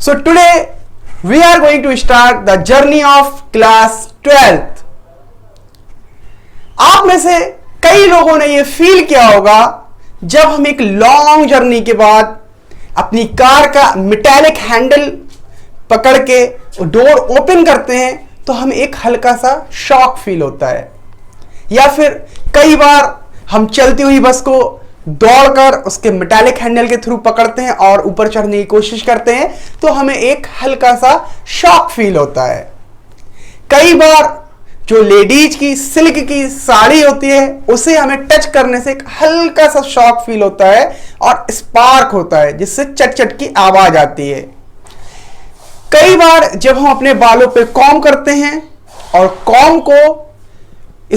So today we are going to start the journey of class 12th. आप में से कई लोगों ने ये फील किया होगा जब हम एक लॉन्ग जर्नी के बाद अपनी कार का मेटालिक हैंडल पकड़ के डोर ओपन करते हैं तो हमें एक हल्का सा शॉक फील होता है, या फिर कई बार हम चलती हुई बस को दौड़कर उसके मेटालिक हैंडल के थ्रू पकड़ते हैं और ऊपर चढ़ने की कोशिश करते हैं तो हमें एक हल्का सा शॉक फील होता है। कई बार जो लेडीज की सिल्क की साड़ी होती है उसे हमें टच करने से एक हल्का सा शॉक फील होता है और स्पार्क होता है जिससे चट चट की आवाज आती है। कई बार जब हम अपने बालों पे कॉम्ब करते हैं और कॉम्ब को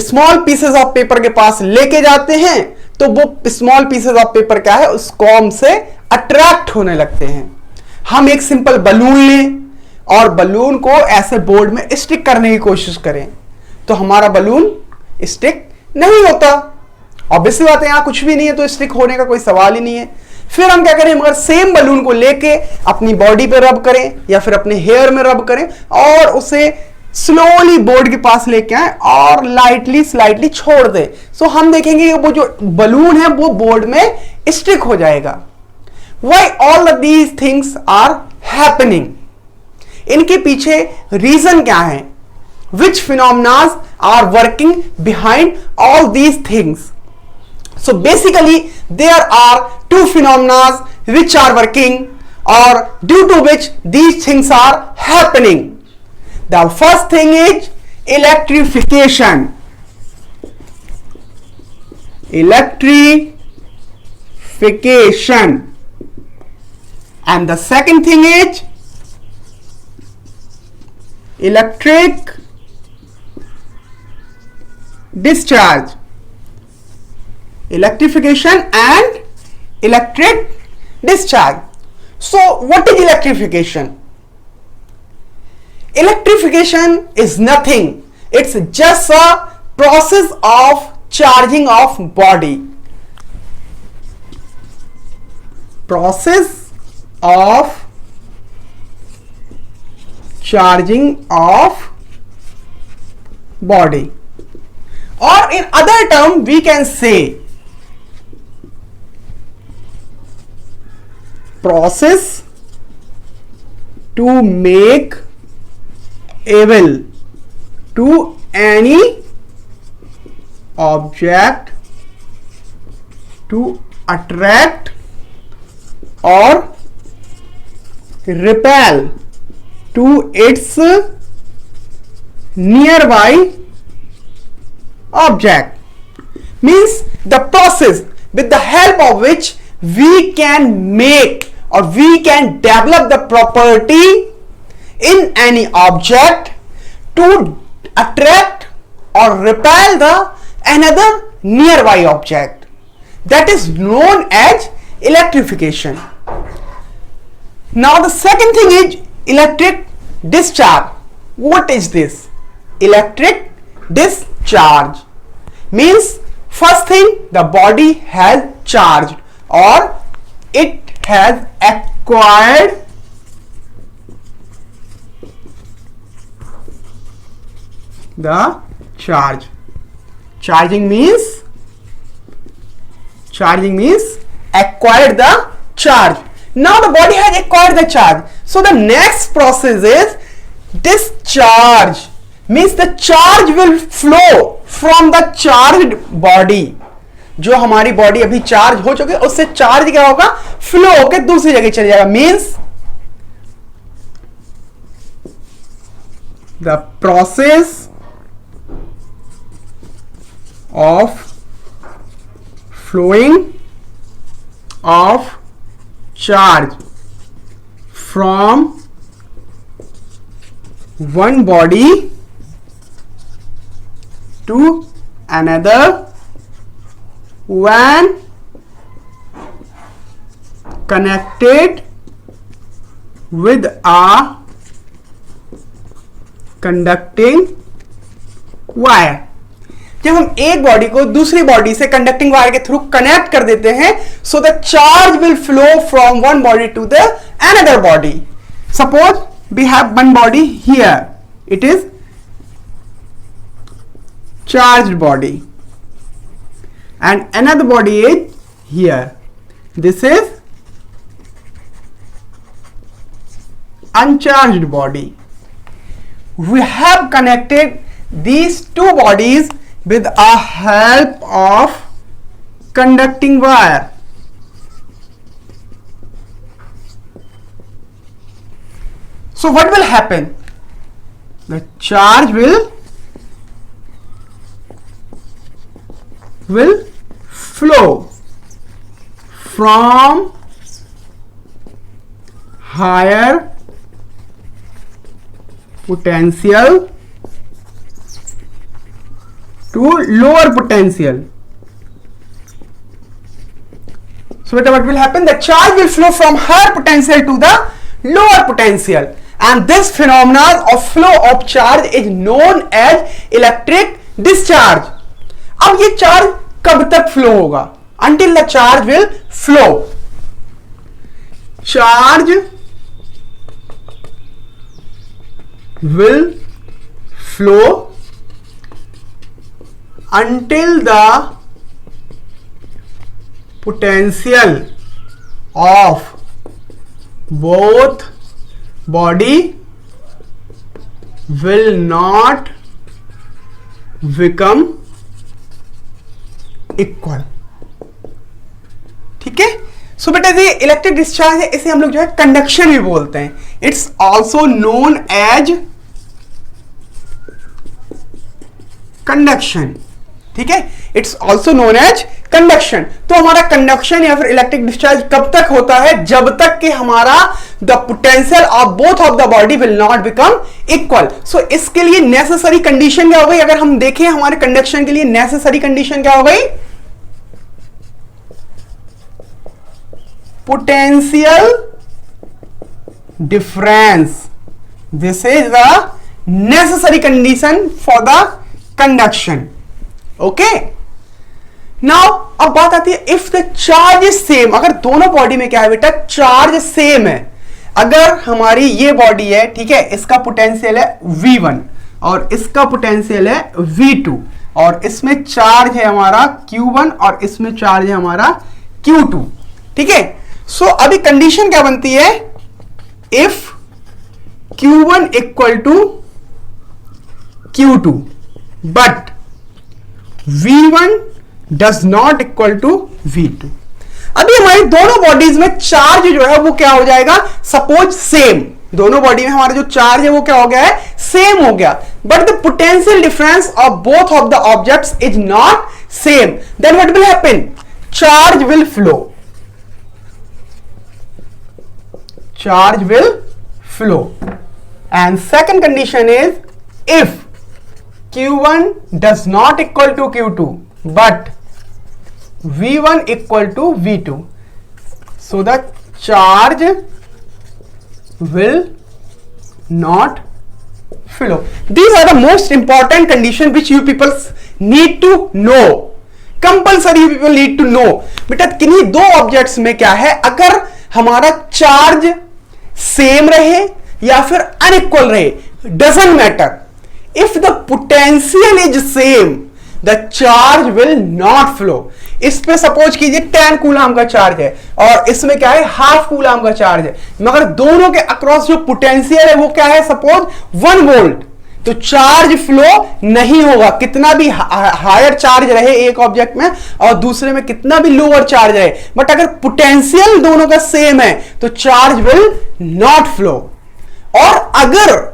स्मॉल पीसेस ऑफ पेपर के पास लेके जाते हैं तो वो स्मॉल पीसेस ऑफ पेपर क्या है, उस कॉम्ब से अट्रैक्ट होने लगते हैं। हम एक सिंपल बलून लें और बलून को ऐसे बोर्ड में स्टिक करने की कोशिश करें तो हमारा बलून स्टिक नहीं होता। ऑब्वियसली बात है, यहां कुछ भी नहीं है तो स्टिक होने का कोई सवाल ही नहीं है। फिर हम क्या करें, मगर सेम बलून को लेके अपनी बॉडी पे रब करें या फिर अपने हेयर में रब करें और उसे स्लोली बोर्ड के पास लेके आए और लाइटली स्लाइटली छोड़ दे। सो हम देखेंगे वो जो बलून है वो बोर्ड में स्टिक हो जाएगा। Why all of these things are happening? इनके पीछे रीजन क्या है? Which phenomena are working behind all these things? So basically there are two phenomena which are working or due to which these things are happening. The first thing is electrification. Electrification. And the second thing is electric discharge. Electrification and electric discharge. So what is electrification? Electrification is nothing. It's just a process of charging of body. Process of charging of body. Or in other term we can say process to make able to any object to attract or repel to its nearby object. Means the process with the help of which we can make or we can develop the property in any object to attract or repel the another nearby object. That is known as electrification. Now the second thing is electric discharge. What is this? Electric discharge means first thing, the body has charged or it has acquired the charge. Charging means acquired the charge. Now the body has acquired the charge. So the next process is discharge. Means the charge will flow from the charged body. जो हमारी body अभी charge हो चुकी है उससे charge क्या होगा, flow होकर दूसरी जगह चले जाएगा। Means the process of flowing of charge from one body to another when connected with a conducting wire. जब हम एक बॉडी को दूसरी बॉडी से कंडक्टिंग वायर के थ्रू कनेक्ट कर देते हैं, so the charge will flow from one body to the another body. suppose we have one body here, it is charged body, and another body is here, this is uncharged body. We have connected these two bodies with a help of conducting wire. So what will happen? The charge will flow from higher potential to lower potential. So what will happen? The charge will flow from higher potential to the lower potential, and this phenomenon of flow of charge is known as electric discharge. अब ये charge कब तक flow होगा? Until the charge will flow. Charge will flow until the potential of both body will not become equal. ठीक है. सो बेटा ये इलेक्ट्रिक डिस्चार्ज है, इसे हम लोग जो है कंडक्शन भी बोलते हैं. It's also known as conduction. ठीक है, it's also known as conduction. तो हमारा कंडक्शन या फिर इलेक्ट्रिक डिस्चार्ज कब तक होता है? जब तक कि हमारा the potential of both of the body will not become equal. So इसके लिए नेसेसरी कंडीशन क्या हो गई? अगर हम देखें हमारे कंडक्शन के लिए नेसेसरी कंडीशन क्या हो गई? Potential difference. This is the necessary condition for the conduction. Okay. Now अब बात आती है if the charge is same. अगर दोनों बॉडी में क्या है बेटा? चार्ज सेम है. अगर हमारी ये बॉडी है, ठीक है, इसका पोटेंशियल है V1 और इसका पोटेंशियल है V2 और इसमें चार्ज है हमारा Q1 और इसमें चार्ज है हमारा Q2. ठीक है. सो अभी कंडीशन क्या बनती है? If Q1 equal to Q2 but V1 does not equal to V2. अभी हमारी दोनों बॉडीज में चार्ज जो है वो क्या हो जाएगा? Suppose same. दोनों बॉडी में हमारा जो चार्ज है वो क्या हो गया है? सेम हो गया. But the potential difference of both of the objects is not same. Then what will happen? Charge will flow. Charge will flow. And second condition is if Q1 does not equal to Q2 but V1 equal to V2, so the charge will not flow. These are the most important condition which you people need to know. Compulsory you people need to know. बेटा किन्हीं दो objects में क्या है? अगर हमारा charge same रहे या फिर अनइक्वल रहे, doesn't matter. If the potential is same, the charge will not flow. इस पे सपोज कीजिए 10 कूलाम का चार्ज है और इसमें क्या है? हाफ कूलाम का चार्ज है, मगर दोनों के अक्रॉस जो पोटेंशियल है वो क्या है? Suppose 1 volt. तो चार्ज फ्लो नहीं होगा. कितना भी हायर चार्ज रहे एक ऑब्जेक्ट में और दूसरे में कितना भी लोअर चार्ज रहे, बट अगर पोटेंशियल दोनों का सेम है तो चार्ज विल नॉट फ्लो. और अगर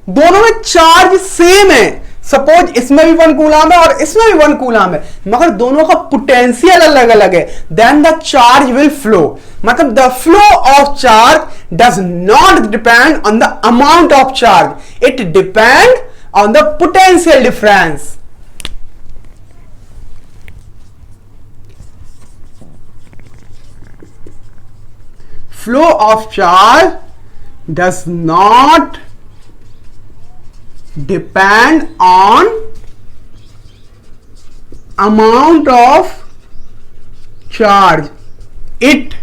दोनों में चार्ज सेम है, सपोज इसमें भी 1 कूलाम है और इसमें भी 1 कूलाम है, मगर दोनों का पोटेंशियल अलग अलग है, then the charge will flow. मतलब the flow of charge does not depend on the amount of charge, it depend on the potential difference. Flow of charge does not depend on amount of charge, it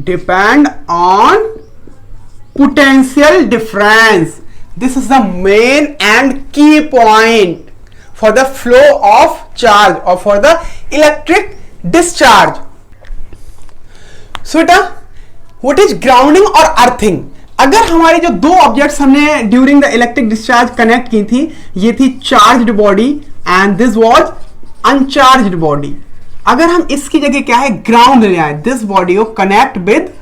depend on potential difference. This is the main and key point for the flow of charge or for the electric discharge. So beta, what is grounding और earthing? अगर हमारे जो दो objects हमने during the electric discharge connect की थी, ये थी charged body and this was uncharged body. अगर हम इसकी जगह क्या है ग्राउंड ले आए, दिस बॉडी को कनेक्ट विद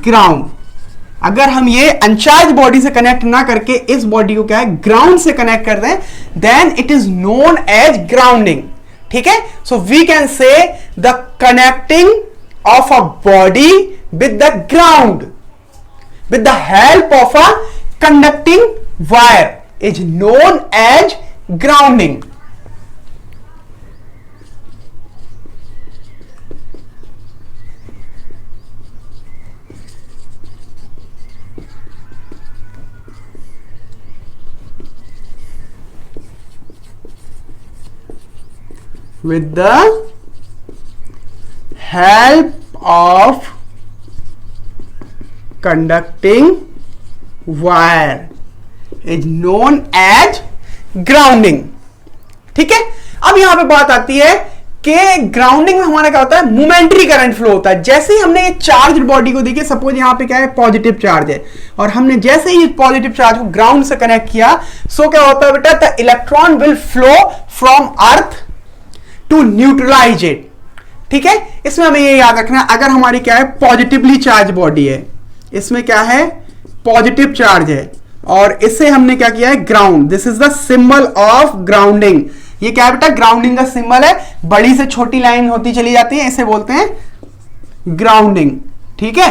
ग्राउंड. अगर हम ये अनचार्ज बॉडी से कनेक्ट ना करके इस बॉडी को क्या है ग्राउंड से कनेक्ट कर दें, then it is known as grounding. ठीक है, so we can say the connecting of a body with the ground with the help of a conducting wire is known as grounding. With the help of conducting wire is known as grounding. ठीक है, अब यहां पे बात आती है कि grounding में हमारा क्या होता है, मोमेंटरी करंट फ्लो होता है. जैसे ही हमने ये चार्ज बॉडी को देखिए, सपोज यहां पे क्या है पॉजिटिव चार्ज है और हमने जैसे ही पॉजिटिव चार्ज को ग्राउंड से कनेक्ट किया, सो क्या होता है बेटा, the electron will flow from earth to neutralise it. ठीक है, इसमें हमें ये याद रखना है, अगर हमारी क्या है पॉजिटिवली चार्ज बॉडी है, इसमें क्या है पॉजिटिव चार्ज है और इसे हमने क्या किया है ground. This is the symbol of grounding. ये क्या है बेटा ग्राउंडिंग का सिंबल है, बड़ी से छोटी लाइन होती चली जाती है, इसे बोलते हैं ग्राउंडिंग. ठीक है,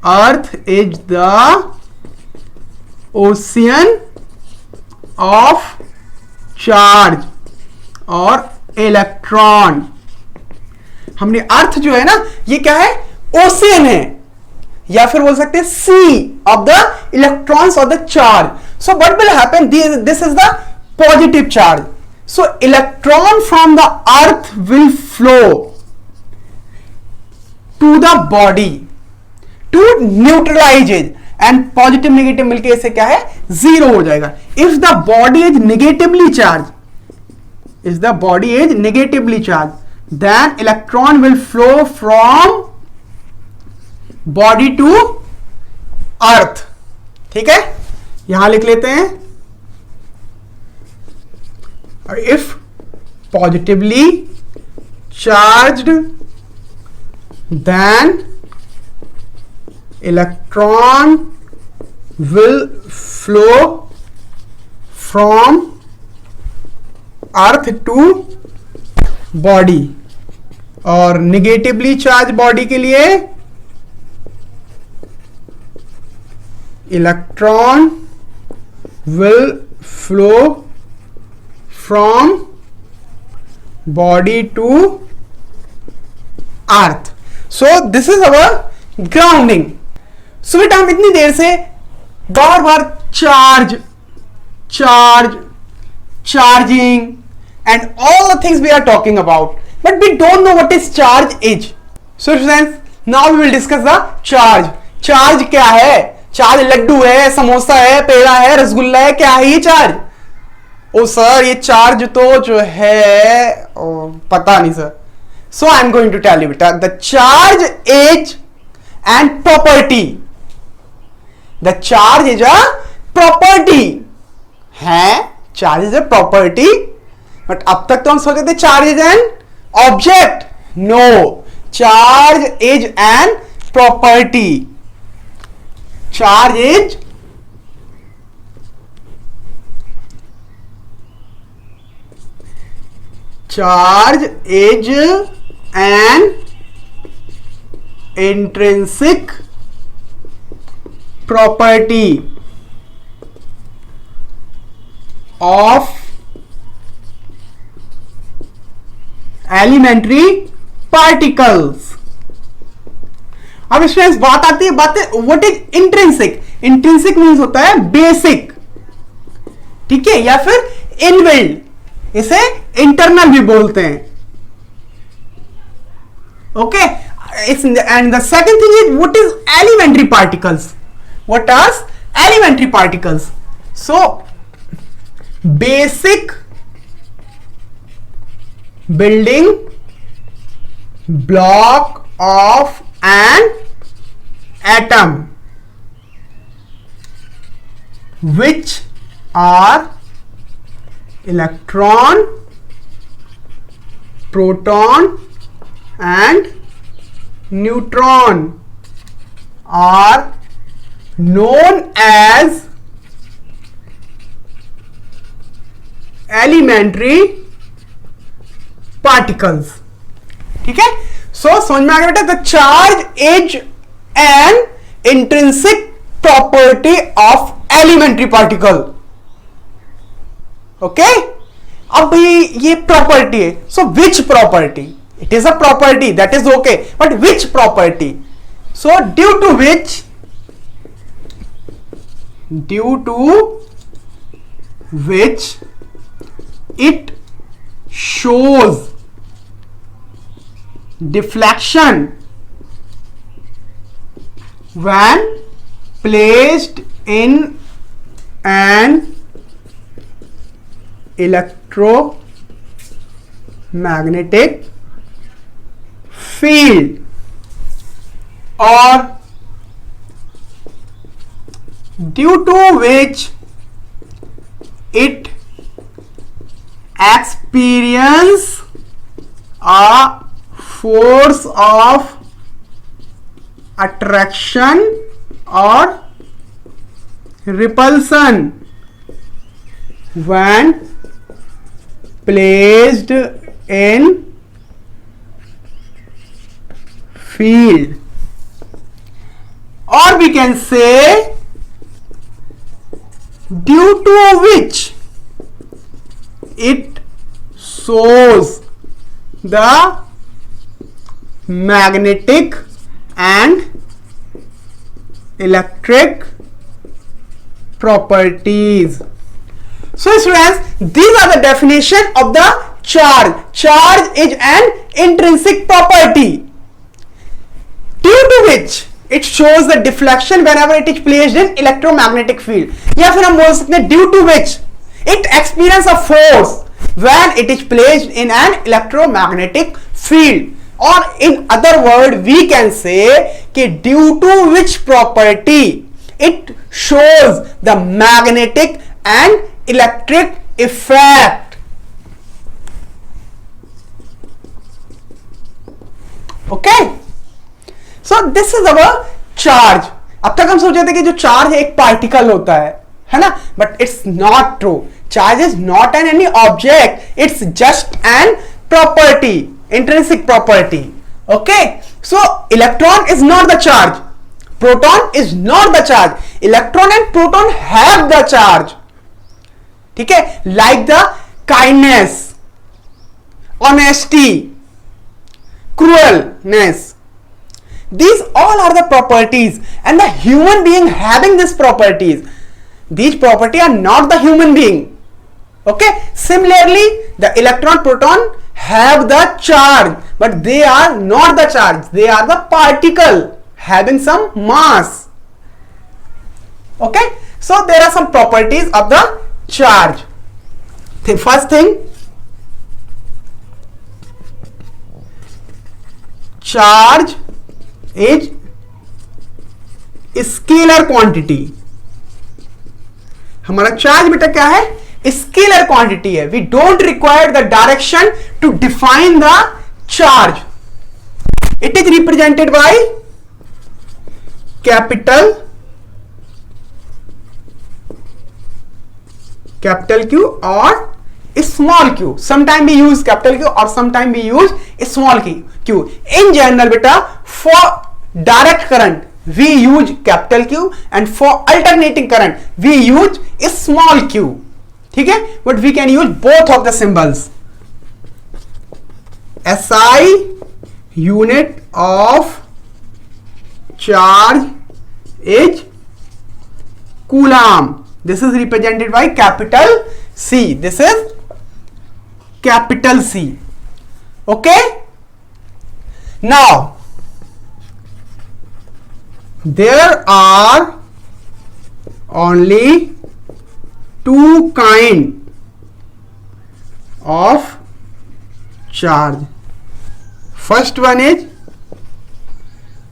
earth is the ocean of charge और इलेक्ट्रॉन. हमने अर्थ जो है ना ये क्या है ओशियन है, या फिर बोल सकते हैं sea of the electrons of the charge. So what will happen, this is the positive charge. So electron from the earth will flow to the body to neutralise it and positive negative मिलके इसे क्या है zero हो जाएगा. If the body is negatively charge, if the body is negatively charge, then electron will flow from body to earth. ठीक है, यहां लिख लेते हैं. और if positively charged, then electron will flow from earth to body. और negatively charge body के लिए electron will flow from body to earth. So this is our grounding. So बेटा हम इतनी देर से बार बार charge charge charging and all the things we are talking about, but we don't know what is charge is. So friends, now we will discuss the charge. Charge क्या है? Charge Laddu है, समोसा है, पेड़ा है, रसगुल्ला है, क्या है ये चार्ज? ओ सर ये चार्ज तो जो है पता नहीं sir. So I am going to tell you बेटा, the charge is and property. The charge is a property. है charge is a property. But अब तक तो हम सोचते थे charge is an object. No, charge is an property. Charge is an intrinsic property of elementary particles. अब इसमें बात आती है what is intrinsic. Intrinsic means होता है बेसिक. ठीक है, या फिर इनबिल्ड, इसे इंटरनल भी बोलते हैं. Okay, and the second thing is, what is elementary particles? What are elementary particles? So basic building block of an atom, which are electron, proton and neutron, are known as elementary particles. ठीक है, सो समझ में आ गया बेटा. The charge is an intrinsic property of elementary particle. Okay, अब ये property है. So which property? It is a property, that is okay, but which property? So due to which it shows deflection when placed in an electromagnetic field, or due to which it experience a force of attraction or repulsion when placed in field, or we can say due to which it shows the magnetic and electric properties. So students, these are the definition of the charge. Charge is an intrinsic property due to which it shows the deflection whenever it is placed in electromagnetic field. या फिर हम बोल सकते हैं due to which it experience a force when it is placed in an electromagnetic field, or in other word we can say कि due to which property it shows the magnetic and electric effect. Okay, so this is our charge. अब तक हम सोचे थे कि जो charge एक particle होता है ना, but it's not true. Charge is not an any object, it's just an property, intrinsic property. Okay, so electron is not the charge, proton is not the charge. Electron and proton have the charge. ठीक है, like the kindness, honesty, cruelness, these all are the properties, and the human being having these properties, these property are not the human being. Okay, similarly the electron proton have the charge, but they are not the charge, they are the particle having some mass. Okay, so there are some properties of the charge. The first thing, charge is scalar quantity. हमारा charge बेटा क्या है? Scalar quantity है. We don't require the direction to define the charge. It is represented by capital Q और small q. Sometime we use capital Q or sometime we use small q. In general बेटा, for direct current we use capital Q and for alternating current we use small q. ठीक है, but we can use both of the symbols. SI unit of charge is coulomb. This is represented by capital C. This is capital C. Okay. Now, there are only two kind of charge. First one is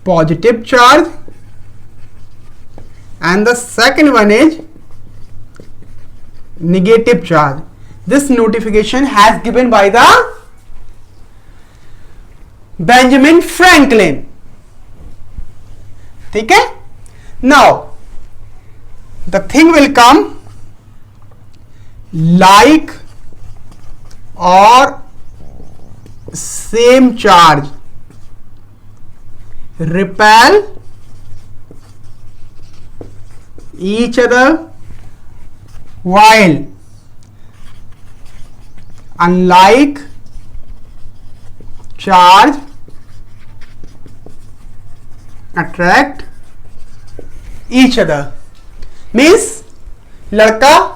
positive charge and the second one is negative charge. This notification has given by the Benjamin Franklin. ठीक है? Now the thing will come like or same charge repel each other while unlike charge attract each other. Means लड़का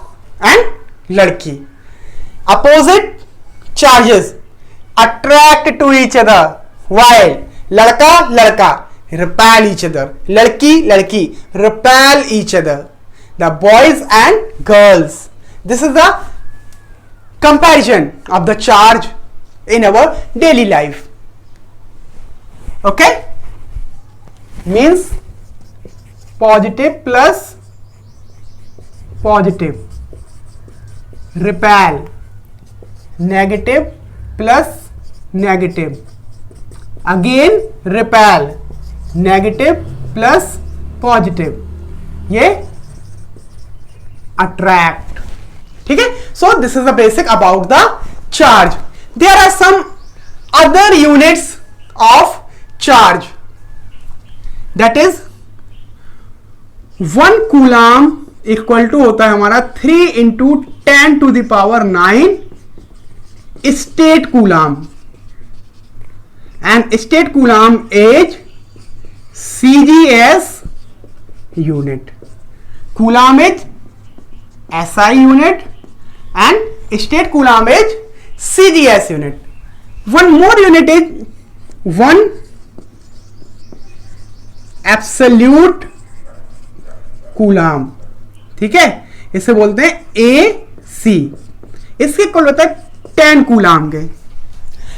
and लड़की opposite charges attract to each other while लड़का लड़का repel each other, लड़की लड़की repel each other, the boys and girls. This is the comparison of the charge in our daily life. Okay, means positive plus positive repel, negative plus negative again repel, negative plus positive ये attract. ठीक है? So this is the basic about the charge. There are some other units of charge, that is 1 coulomb equal to होता है हमारा 3 into 10 to the power 9 state coulomb, and state coulomb is CGS unit. Coulomb is SI unit and state coulomb is CGS unit. One more unit is 1 absolute coulomb. ठीक है, इसे बोलते हैं AC. इसके equal होता है 10 कूलाम के.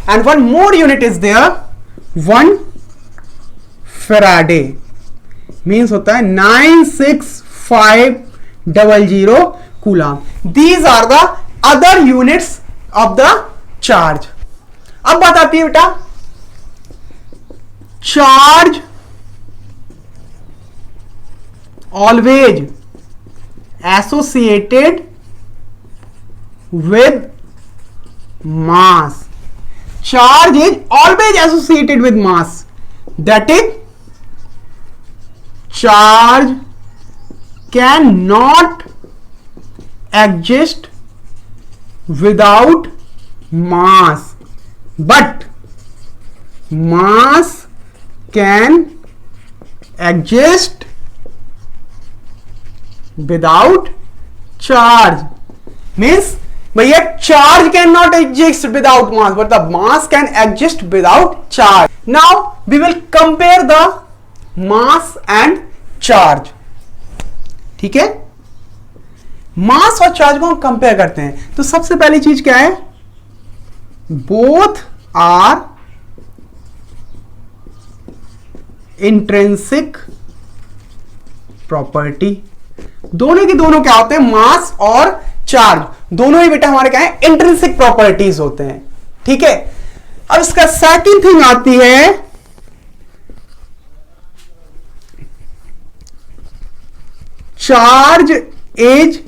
And one more unit is there 1 faraday, means होता है 96500 coulomb. These are the other units of the charge. अब बात आती है बेटा charge always associated with mass. Charge is always associated with mass. That is, charge cannot exist without mass, but mass can exist without charge. Means भैया charge can not exist without mass, but the mass can exist without charge. Now we will compare the mass and charge. ठीक है, मास और charge को हम compare करते हैं. तो सबसे पहली चीज क्या है, बोथ आर इंट्रिंसिक प्रॉपर्टी. दोनों के दोनों क्या होते हैं, मास और चार्ज दोनों ही बेटा हमारे क्या है, इंट्रिंसिक प्रॉपर्टीज होते हैं. ठीक है, अब इसका सेकंड थिंग आती है charge is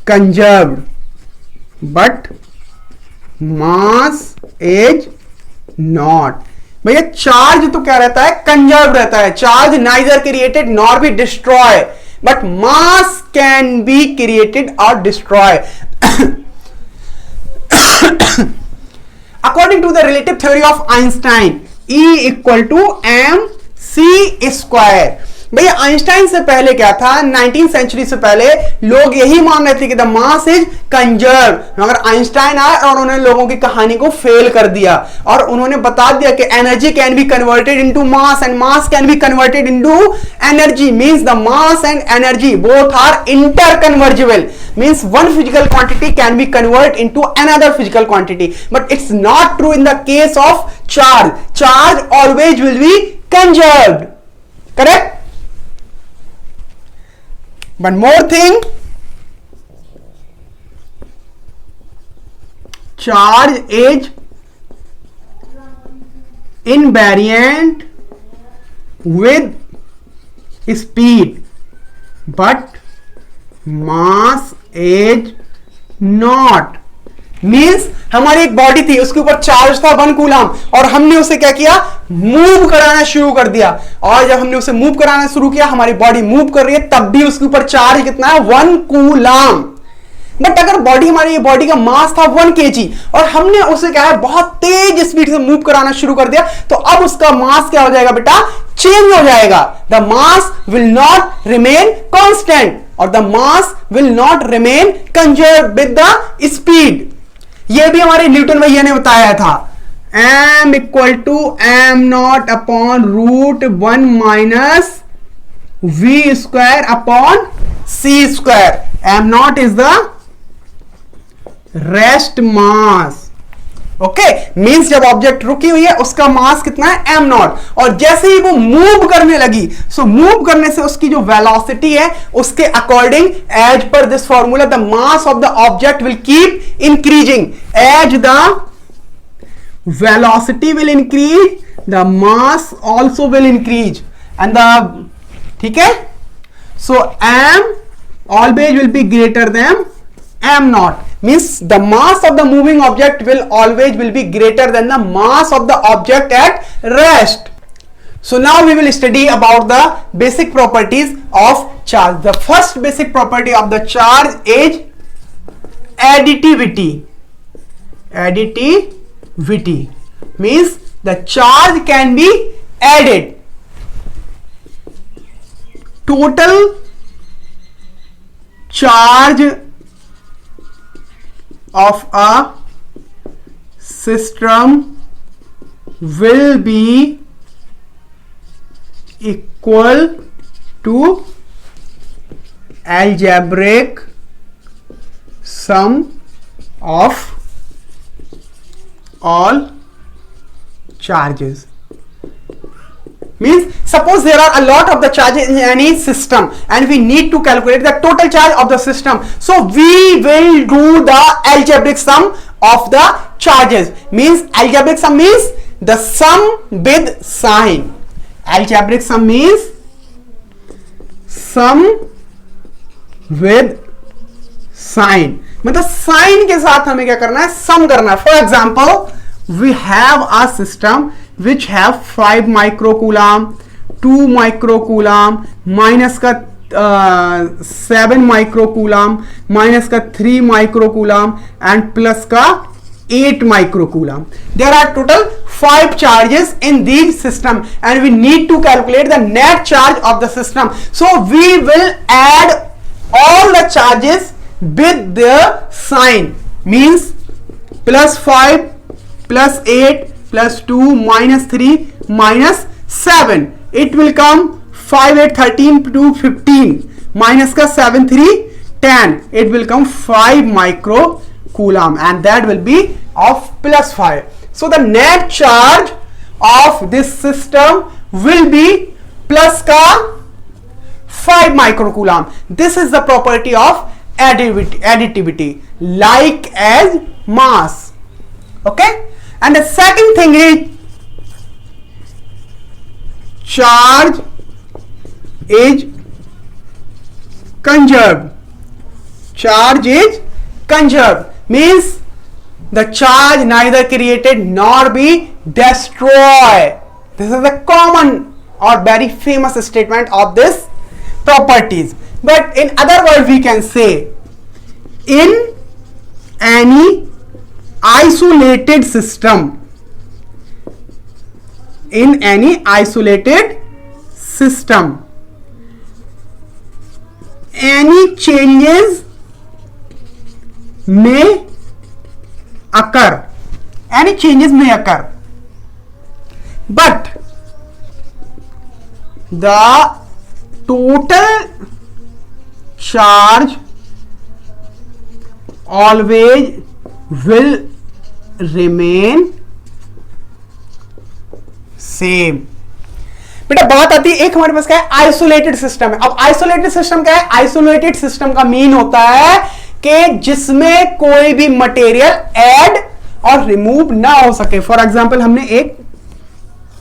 conserved but mass is not. भैया चार्ज तो क्या रहता है, कंजर्व रहता है. Charge neither created nor be destroy, but mass can be created or destroyed. According to the relative theory of Einstein, E equal to mc square. भैया Einstein से पहले क्या था, 19th सेंचुरी से पहले लोग यही मान रहे थे कि द मास इज कंजर्व, मगर आइंस्टाइन आए और उन्होंने लोगों की कहानी को फेल कर दिया और उन्होंने बता दिया कि energy can be converted into mass and mass can be converted into energy, means the mass and energy both are interconvertible, means one physical quantity can be converted into another physical quantity, but it's not true in the case of charge. Charge always will be conserved, correct? One more thing, charge is invariant with speed, but mass is not, means हमारी एक body थी, उसके ऊपर charge था 1 coulomb और हमने उसे क्या किया, मूव कराना शुरू कर दिया, और जब हमने उसे मूव कराना शुरू किया, हमारी बॉडी मूव कर रही है, तब भी उसके ऊपर चार्ज कितना है, 1 कूलम। बट अगर बॉडी, हमारी बॉडी का मास था 1 kg और हमने उसे क्या है, बहुत तेज स्पीड से मूव कराना शुरू कर दिया, तो अब उसका मास क्या हो जाएगा बेटा, चेंज हो जाएगा। The mass will not remain constant और the mass will not remain conserve with the speed. ये भी हमारे न्यूटन भैया ने बताया था, m equal to M not upon root 1 minus v square upon c square. M not is the rest mass, okay, means जब object रुकी हुई है उसका मास कितना है, m नॉट, और जैसे ही वो मूव करने लगी, सो मूव करने से उसकी जो वेलोसिटी है उसके according, as per this formula, the mass of the object will keep increasing, as the velocity will increase the mass also will increase and the, ठीक है, सो m always will be greater than m naught, means the mass of the moving object will always be greater than the mass of the object at rest. So now we will study about the basic properties of charge. The first basic property of the charge is additivity. Additivity means the charge can be added. Total charge of a system will be equal to algebraic sum of all charges. Means suppose there are a lot of the charges in any system and we need to calculate the total charge of the system, so we will do the algebraic sum of the charges. Means algebraic sum means the sum with sign. Algebraic sum means sum with sign, मतलब sign के साथ हमें क्या करना है, sum करना है। For example we have a system which have 5 microcoulomb, 2 microcoulomb, minus का 7 microcoulomb, माइनस का 3 microcoulomb and प्लस का 8 microcoulomb. There are total 5 charges in these system and we need to calculate the net charge of the system. So we will add all the charges with their sign, means plus 5 plus 8 plus 2 minus 3 minus 7, it will come 5 8 13 to 15 minus का 7 3 10, it will come 5 microcoulomb and that will be of plus 5. So the net charge of this system will be plus का 5 microcoulomb. This is the property of additivity, like as mass, okay. And the second thing is charge is conserved. Charge is conserved means the charge neither created nor be destroyed. This is a common or very famous statement of this properties. But in other words we can say, in any isolated system, in any isolated system, any changes may occur, any changes may occur, but the total charge always will remain same. बेटा बात आती है एक हमारे पास क्या है, isolated system है. अब आइसोलेटेड सिस्टम क्या है? आइसोलेटेड सिस्टम का मीन होता है कि जिसमें कोई भी मटेरियल ऐड और रिमूव ना हो सके. फॉर एग्जांपल हमने एक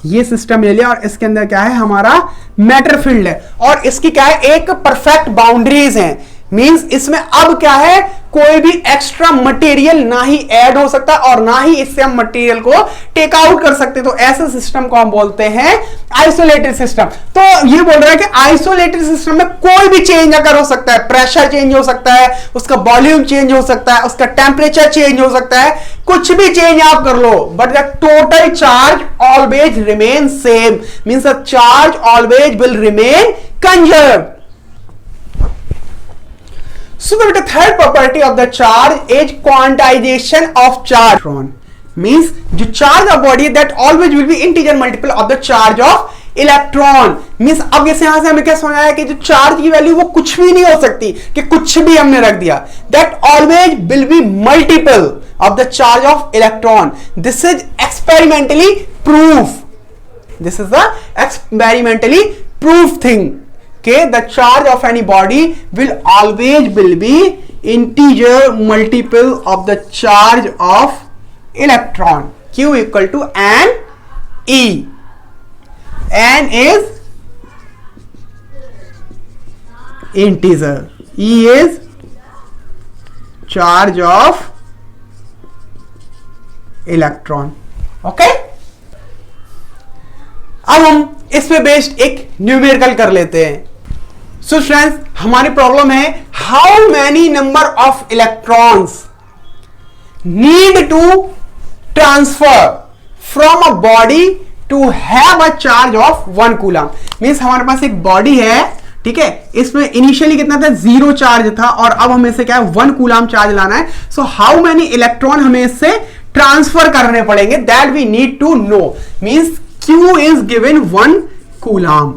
ये सिस्टम ले लिया और इसके अंदर क्या है, हमारा मैटर फील्ड है और इसकी क्या है, एक परफेक्ट बाउंड्रीज हैं. मींस इसमें अब क्या है, कोई भी एक्स्ट्रा मटेरियल ना ही ऐड हो सकता और ना ही इससे हम मटेरियल को टेक आउट कर सकते. तो ऐसे सिस्टम को हम बोलते हैं आइसोलेटेड सिस्टम. तो ये बोल रहा है कि आइसोलेटेड सिस्टम में कोई भी चेंज अगर हो सकता है, प्रेशर चेंज हो सकता है, उसका वॉल्यूम चेंज हो सकता है, उसका टेम्परेचर चेंज हो सकता है, कुछ भी चेंज आप कर लो, but the total charge always remain same. Means the charge always will remain conserved. So the third property of the charge is quantization of charge. Means जो charge of body that always will be integer multiple of the charge of electron. Means अब जैसे यहां से हमें क्या समझ आया कि जो चार्ज की वैल्यू वो कुछ भी नहीं हो सकती कि कुछ भी हमने रख दिया. That always will be multiple of the charge of electron. This is experimentally proof. This is the experimentally proof thing. Okay, the charge of any body will always be integer multiple of the charge of electron. Q equal to n E. N is integer. E is charge of electron. Okay? अब हम इस पे based एक numerical कर लेते हैं. So friends, हमारी problem है how many number of electrons need to transfer from a body to have a charge of 1 coulomb. Means हमारे पास एक बॉडी है, ठीक है, इसमें इनिशियली कितना था, 0 चार्ज था और अब हमें से क्या है, 1 कूलम चार्ज लाना है. सो हाउ मैनी इलेक्ट्रॉन हमें इससे ट्रांसफर करने पड़ेंगे, that we need to know. Means Q is given 1 coulomb.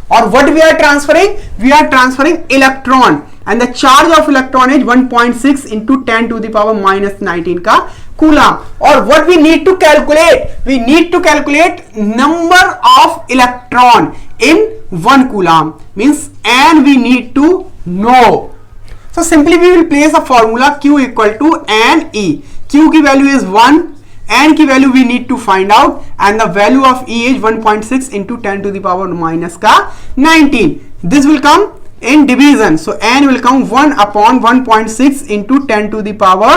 Or what we are transferring? We are transferring electron, and the charge of electron is 1.6 into 10 to the power minus 19 का coulomb. Or what we need to calculate? We need to calculate number of electron in 1 coulomb. Means and we need to know. So simply we will place a formula Q equal to n E. Q की value is 1. N की value we need to find out and the value of E is 1.6 into 10 to the power minus का 19. This will come in division. So N will come 1 upon 1.6 into 10 to the power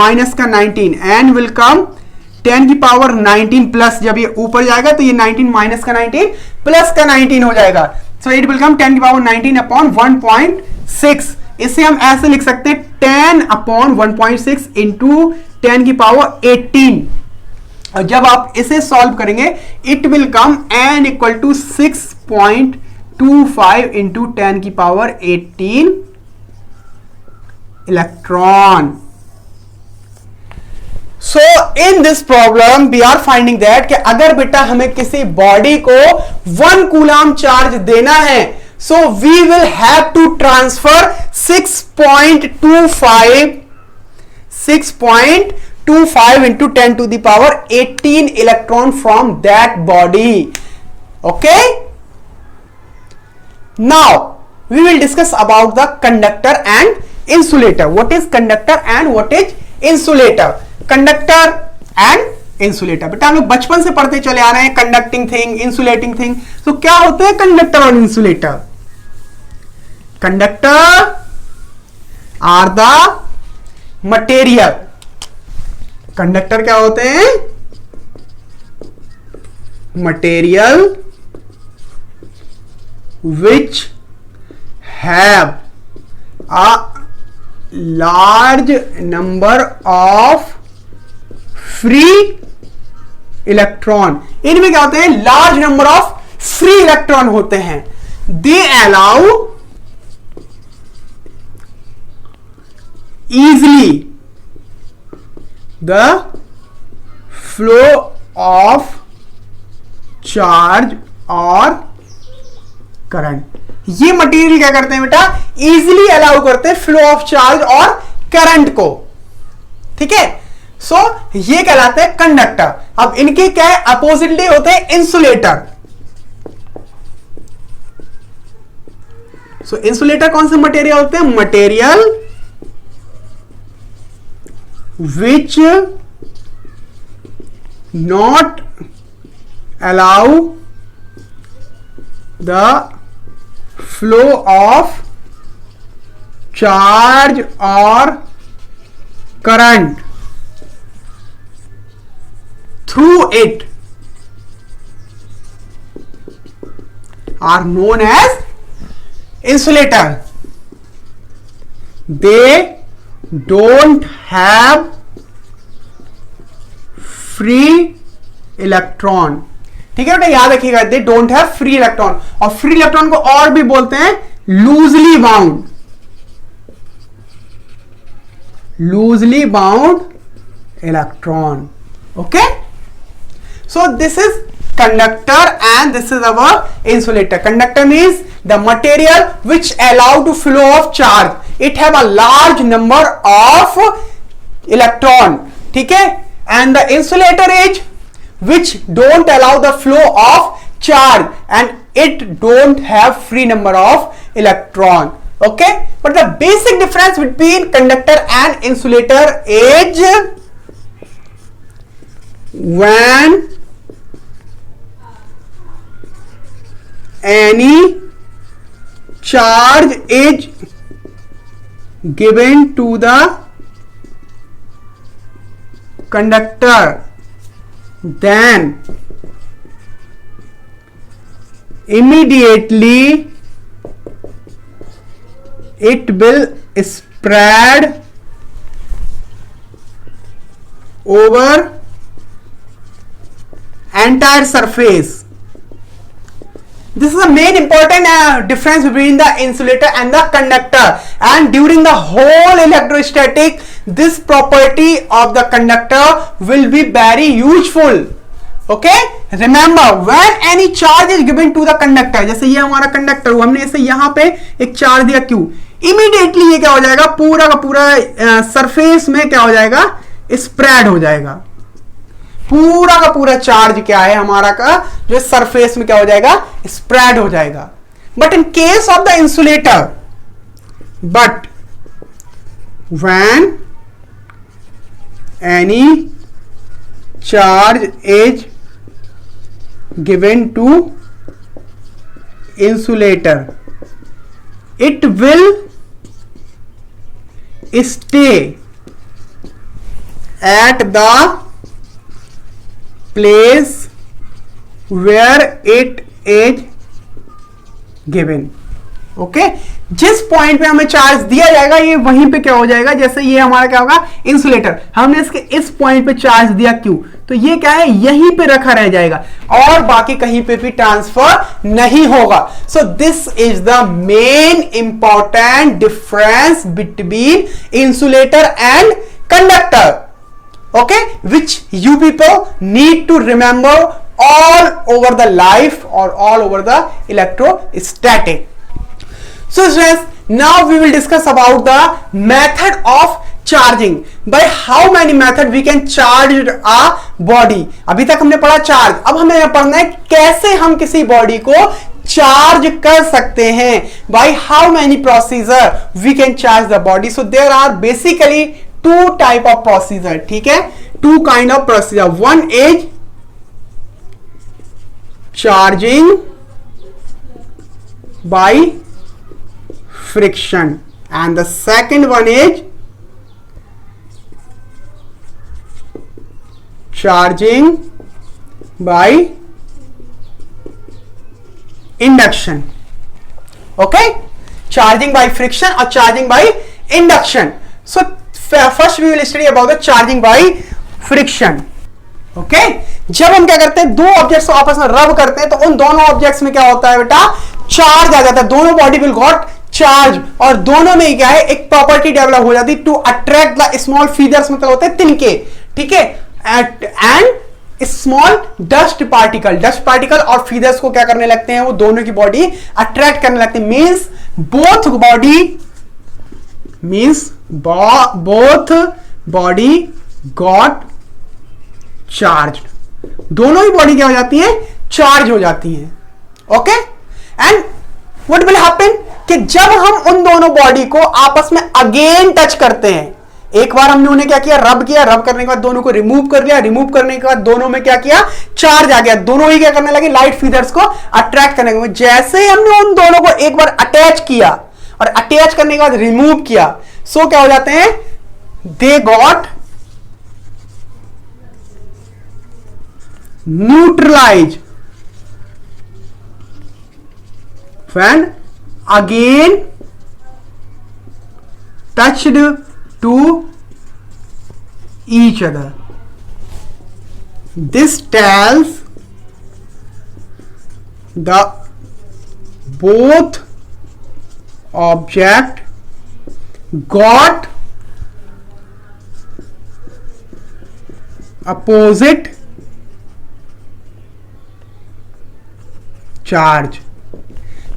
minus का 19. N will come 10 की power 19 plus, जब ये ऊपर जाएगा तो ये 19 minus का 19 प्लस का 19 हो जाएगा. So it will come 10 की पावर 19 upon 1.6. इसे हम ऐसे लिख सकते हैं 10 upon 1.6 into 10 की पावर 18. और जब आप इसे सॉल्व करेंगे it will come n equal to 6.25 into 10 की power 18 electron. So in this problem we are finding that कि अगर बेटा हमें किसी बॉडी को 1 कूलम चार्ज देना है, so we will have to transfer 6.25 into 10 to the power 18 electron from that body. Okay? Now we will discuss about the conductor and insulator. What is conductor and what is insulator? Conductor and insulator. बेटा हम लोग बचपन से पढ़ते चले आ रहे हैं conducting thing, insulating thing. तो क्या होते हैं कंडक्टर और insulator? Conductor are the material. Conductor क्या होते हैं? Material which have a large number of free electron. इनमें क्या होते हैं? Large number of free electron होते हैं. They allow easily the flow of charge or current। ये मटेरियल क्या करते हैं बेटा, इजीली अलाउ करते हैं फ्लो ऑफ चार्ज और करंट को, ठीक है। सो ये कहलाते हैं कंडक्टर। अब इनके क्या है, अपोजिटली होते हैं इंसुलेटर। सो इंसुलेटर कौन से मटेरियल होते हैं, material which not allow the flow of charge or current through it are known as insulator। They don't have free electron, ठीक है बेटा, याद रखिएगा, they don't have free electron. और फ्री इलेक्ट्रॉन को और भी बोलते हैं loosely bound, loosely bound electron. Okay, so this is conductor and this is our insulator. Conductor means the material which allow to flow of charge, it have a large number of electron, ठीक है। And the insulator is which don't allow the flow of charge and it don't have free number of electron, okay। but the basic difference between conductor and insulator is when any charge is given to the conductor, then immediately it will spread over entire surface। This is the main important difference between the insulator and the conductor, and during the whole electrostatic this property of the conductor will be very useful, okay। remember when any charge is given to the conductor, जैसे ये हमारा conductor हुआ, हमने इसे यहां पे एक charge दिया Q, इमीडिएटली ये क्या हो जाएगा, पूरा का पूरा सरफेस में क्या हो जाएगा, स्प्रेड हो जाएगा। पूरा का पूरा चार्ज क्या है हमारा का, जो सरफेस में क्या हो जाएगा, स्प्रेड हो जाएगा। But in case of the insulator, but when any charge is given to insulator, it will stay at the place where it is given, okay। जिस पॉइंट पे हमें चार्ज दिया जाएगा ये वहीं पे क्या हो जाएगा, जैसे ये हमारा क्या होगा, इंसुलेटर, हमने इसके इस पॉइंट पे चार्ज दिया Q, तो ये क्या है, यहीं पे रखा रह जाएगा और बाकी कहीं पे भी ट्रांसफर नहीं होगा। सो this is the main important difference between insulator and conductor, okay, which you people need to remember all over the life or all over the electrostatic। So students, now we will discuss about the method of charging। by how many method we can charge a body। अभी तक हमने पढ़ा charge, अब हमें पढ़ना है कैसे हम किसी बॉडी को चार्ज कर सकते हैं। by how many procedure we can charge the body। so there are basically two type of procedure, ठीक है, two kind of procedure। one is charging by friction and the second one is charging by induction, okay। charging by friction or charging by induction। so first we will study about the charging by friction, okay। जब हम क्या करते हैं, दो objects आपस में रब करते हैं तो उन दोनों ऑब्जेक्ट्स में क्या होता है बेटा, चार्ज आ जाता है, दोनों बॉडी विल गॉट चार्ज, और दोनों में क्या है, एक प्रॉपर्टी डेवलप हो जाती to attract the small feathers, मतलब होते हैं तिनके, ठीक है, एंड स्मॉल डस्ट पार्टिकल और फीदर्स को क्या करने लगते हैं, वो दोनों की बॉडी अट्रैक्ट करने लगते हैं। बोथ बॉडी गॉट चार्ज, दोनों ही बॉडी क्या हो जाती है, चार्ज हो जाती है। Okay, and what will happen कि जब हम उन दोनों बॉडी को आपस में अगेन टच करते हैं, एक बार हमने उन्हें क्या किया, रब करने के बाद दोनों को रिमूव कर लिया, रिमूव करने के बाद दोनों में क्या किया, चार्ज आ गया, दोनों ही क्या करने लगे, लाइट फीदर्स को अट्रैक्ट करने लगे। जैसे ही हमने उन दोनों को एक बार अटैच किया और अटैच करने के बाद रिमूव किया, सो क्या हो जाते हैं, they got neutralise when again touched to each other. This tells the both object got opposite charge.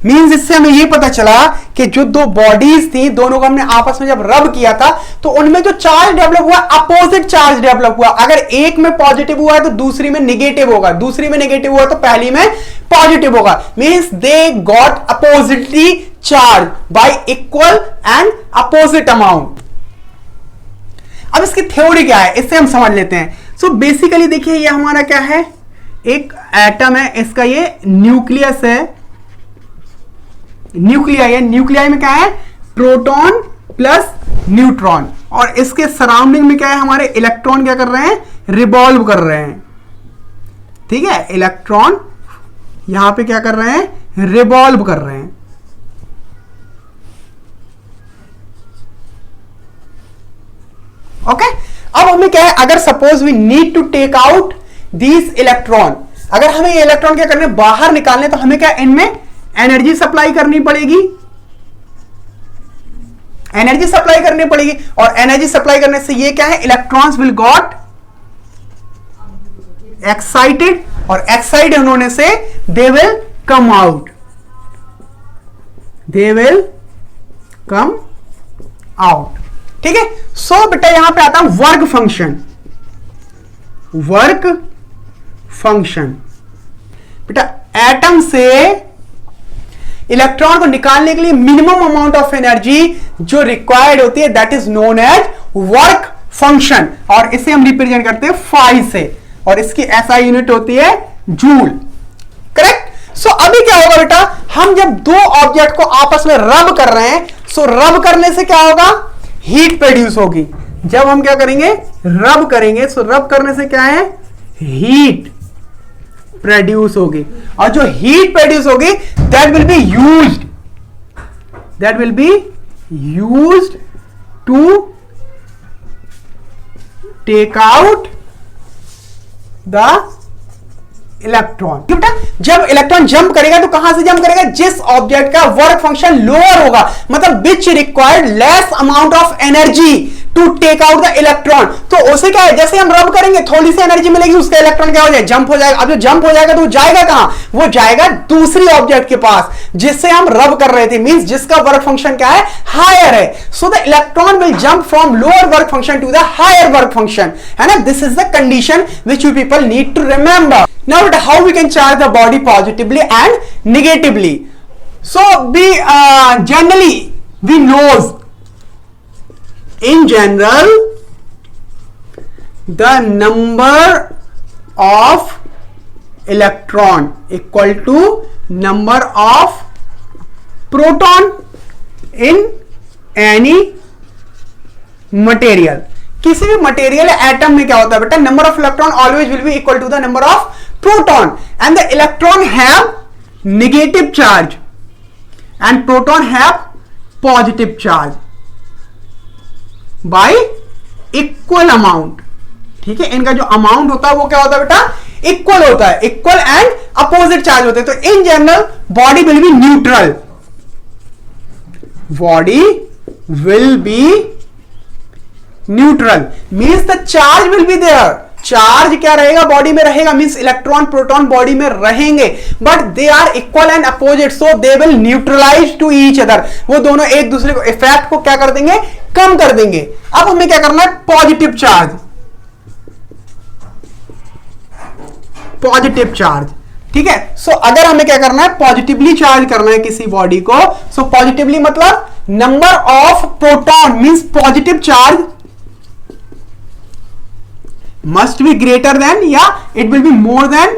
Means इससे हमें यह पता चला कि जो दो बॉडीज थी, दोनों को हमने आपस में जब रब किया था तो उनमें जो चार्ज डेवलप हुआ, अपोजिट चार्ज डेवलप हुआ। अगर एक में पॉजिटिव हुआ है तो दूसरी में नेगेटिव होगा, दूसरी में नेगेटिव हुआ तो पहली में पॉजिटिव होगा। Means they got oppositely charge y equal and opposite amount. अब इसकी थ्योरी क्या है, इससे हम समझ लेते हैं। सो बेसिकली देखिए, ये हमारा क्या है, एक एटम है, इसका ये न्यूक्लियस है, न्यूक्लियाई में क्या है, प्रोटॉन प्लस न्यूट्रॉन, और इसके सराउंडिंग में क्या है, हमारे इलेक्ट्रॉन क्या कर रहे हैं, रिवॉल्व कर रहे हैं। ठीक है, इलेक्ट्रॉन यहां पे क्या कर रहे हैं, रिवॉल्व कर रहे हैं। ओके, अब हमें क्या है, अगर suppose we need to take out these electron, अगर हमें ये इलेक्ट्रॉन क्या करने, बाहर निकालने, तो हमें क्या इनमें एनर्जी सप्लाई करनी पड़ेगी, एनर्जी सप्लाई करनी पड़ेगी, और एनर्जी सप्लाई करने से ये क्या है, इलेक्ट्रॉन्स विल गॉट एक्साइटेड, और एक्साइटेड होने से they will come out, they will come out. ठीक है, सो बेटा यहां पे आता है वर्क फंक्शन। बेटा एटम से इलेक्ट्रॉन को निकालने के लिए मिनिमम अमाउंट ऑफ एनर्जी जो रिक्वायर्ड होती है, that is known as work function, और इसे हम रिप्रेजेंट करते हैं फाई से, और इसकी एसआई यूनिट होती है जूल। करेक्ट। सो अभी क्या होगा बेटा, हम जब दो ऑब्जेक्ट को आपस में रब कर रहे हैं, सो रब करने से क्या होगा, हीट प्रोड्यूस होगी। जब हम क्या करेंगे, रब करेंगे, सो रब करने से क्या है, हीट प्रोड्यूस होगी, और जो हीट प्रोड्यूस होगी that will be used to take out the electron. बेटा जब इलेक्ट्रॉन जंप करेगा तो कहां से जंप करेगा, जिस ऑब्जेक्ट का वर्क फंक्शन लोअर होगा, मतलब which required less amount of energy to take out the electron. तो उसे क्या है, जैसे हम रब करेंगे थोड़ी सी एनर्जी मिलेगी, उसका इलेक्ट्रॉन क्या हो जाएगा, जंप हो जाएगा। अब जो जंप हो जाएगा तो वो जाएगा कहां, वो जाएगा दूसरी ऑब्जेक्ट के पास जिससे हम रब कर रहे थे, मींस जिसका वर्क फंक्शन क्या है, हायर है। So the electron will jump from lower work function to the higher work function, है ना। This is the condition which you people need to remember. Now how we can charge the body positively and negatively? So generally we knows, in general the number of electron equal to number of proton in any material. किसी भी material atom में क्या होता है बेटा, number of electron always will be equal to the number of proton, and the electron have negative charge and proton have positive charge by equal amount. ठीक है, इनका जो अमाउंट होता है वो क्या होता है बेटा, इक्वल होता है, इक्वल एंड अपोजिट चार्ज होते हैं। तो in general body will be neutral, body will be neutral means the charge will be there. Charge क्या रहेगा? बॉडी में रहेगा, मींस इलेक्ट्रॉन प्रोटॉन बॉडी में रहेंगे, but they are equal and opposite, so they will neutralise to each other. वो दोनों एक दूसरे को इफेक्ट को क्या कर देंगे? कम कर देंगे. अब हमें क्या करना है? Positive charge. पॉजिटिव चार्ज, ठीक है. सो अगर हमें क्या करना है? पॉजिटिवली चार्ज करना है किसी बॉडी को. सो पॉजिटिवली मतलब number of proton means positive charge must be greater than या it will be more than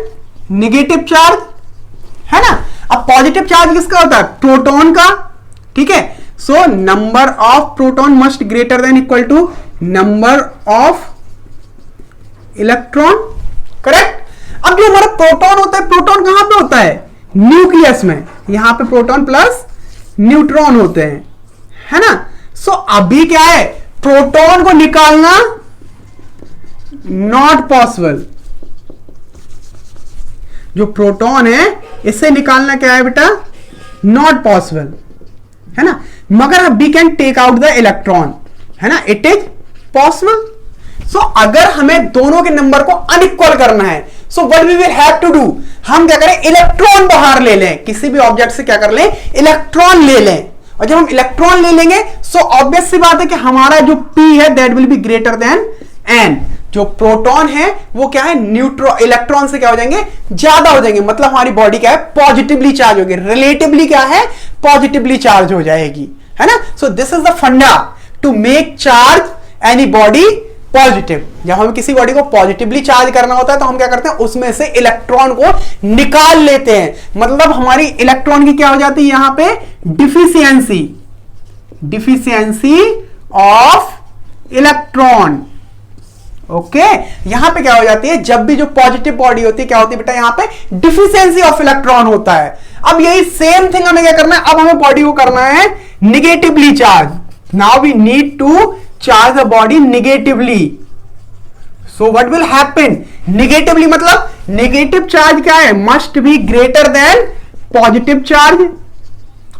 negative charge, है ना. अब पॉजिटिव चार्ज किसका होता है? प्रोटॉन का, ठीक है. So number of proton must greater than equal to number of electron, correct. अब जो हमारा प्रोटॉन होता है, प्रोटॉन कहां पे होता है? न्यूक्लियस में. यहां पे प्रोटॉन प्लस न्यूट्रॉन होते हैं, है ना. सो अभी क्या है? प्रोटॉन को निकालना नॉट पॉसिबल. जो प्रोटॉन है इससे निकालना क्या है बेटा? नॉट पॉसिबल, है ना. मगर we can take out the electron, है ना. It is possible. सो अगर हमें दोनों के नंबर को अनइक्वल करना है, so what we will have to do? हम क्या करें? इलेक्ट्रॉन बाहर ले लें. किसी भी ऑब्जेक्ट से क्या कर लें? इलेक्ट्रॉन ले लें. और जब हम इलेक्ट्रॉन ले लेंगे, सो ऑब्वियस सी बात है कि हमारा जो P है that will B greater then N. जो प्रोटॉन है वो क्या है? इलेक्ट्रॉन से क्या हो जाएंगे? ज्यादा हो जाएंगे. मतलब हमारी बॉडी क्या है? पॉजिटिवली चार्ज होगी. रिलेटिवली क्या है? पॉजिटिवली चार्ज हो जाएगी, है ना. So this is the funda to make charge any body positive. जब हमें किसी बॉडी को पॉजिटिवली चार्ज करना होता है तो हम क्या करते हैं? उसमें से इलेक्ट्रॉन को निकाल लेते हैं. मतलब हमारी इलेक्ट्रॉन की क्या हो जाती है? यहां पे deficiency, deficiency of electron. Okay यहां पे क्या हो जाती है? जब भी जो पॉजिटिव बॉडी होती है क्या होती है बेटा? यहां पे डिफिशियंसी ऑफ इलेक्ट्रॉन होता है. अब यही सेम थिंग हमें क्या करना है? अब हमें बॉडी को करना है negatively charge. Now we need to charge the body negatively. So what will happen? Negatively मतलब नेगेटिव चार्ज क्या है? Must be greater than positive charge.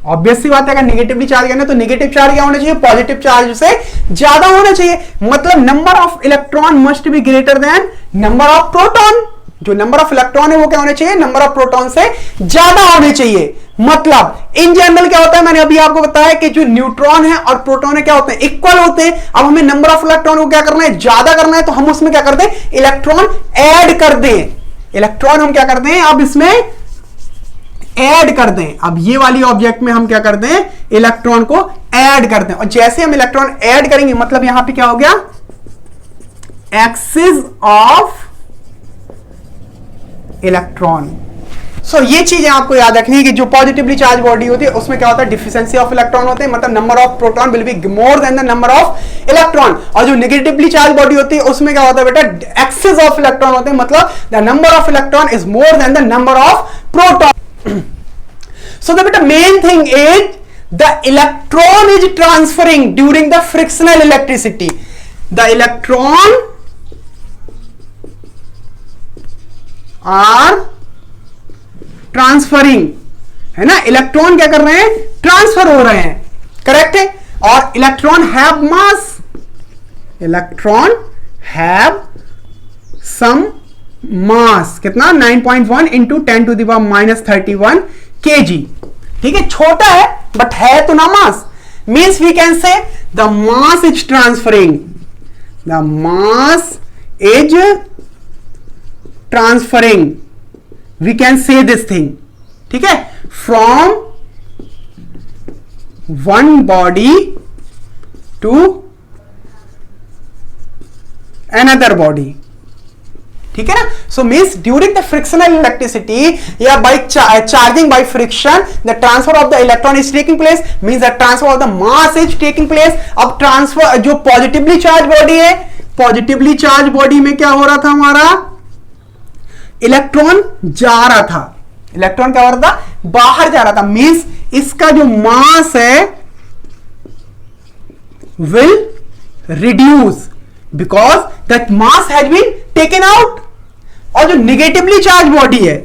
Obvious सी बात है, अगर नेगेटिवली चार्ज करना है तो नेगेटिव चार्ज क्या होना चाहिए? पॉजिटिव चार्ज से ज्यादा होना चाहिए. मतलब number of electron must be greater then number of proton. जो नंबर ऑफ इलेक्ट्रॉन है वो क्या होना चाहिए? नंबर ऑफ प्रोटॉन से ज्यादा होने चाहिए. मतलब इन जनरल क्या होता है? मैंने अभी आपको बताया कि जो न्यूट्रॉन है और प्रोटॉन है क्या होते हैं? इक्वल होते हैं. अब हमें नंबर ऑफ इलेक्ट्रॉन को क्या करना है? ज्यादा करना है. तो हम उसमें क्या करते हैं? इलेक्ट्रॉन ऐड कर दें. इलेक्ट्रॉन हम क्या करते हैं? अब इसमें ऐड कर दें. अब ये वाली ऑब्जेक्ट में हम क्या करते हैं? इलेक्ट्रॉन को ऐड करते हैं. और जैसे हम इलेक्ट्रॉन ऐड करेंगे मतलब यहां पे क्या हो गया? Axis of electron. सो ये चीजें आपको याद रखनी है कि जो पॉजिटिवली चार्ज बॉडी होती है उसमें क्या होता है? डिफिशियंसी ऑफ इलेक्ट्रॉन होते हैं. मतलब number of proton will be more then the number of electron. और जो नेगेटिवली चार्ज बॉडी होती है उसमें क्या होता है बेटा? एक्सिस ऑफ इलेक्ट्रॉन होते हैं. मतलब the number of electron is more than the number of proton. So the main thing is the electron is transferring during the frictional electricity. The electron are transferring, है ना. Electron क्या कर रहे हैं? Transfer हो रहे हैं, करेक्ट है. और electron have mass. Electron have some mass. कितना? 9.1 into 10 to the power -31 kg. ठीक है, छोटा है बट है तो ना mass. Means we can say the mass is transferring. The mass is transferring. We can say this thing, ठीक है, from one body to another body. ठीक है ना. So means during the frictional electricity या by charging by friction the transfer of the electron is taking place. Means the transfer of the mass is taking place. अब transfer जो positively charge body है, positively charge body में क्या हो रहा था? हमारा इलेक्ट्रॉन जा रहा था. इलेक्ट्रॉन क्या हो रहा था? बाहर जा रहा था. मीन्स इसका जो मास है will reduce because that mass has been taken out. और जो निगेटिवली चार्ज बॉडी है,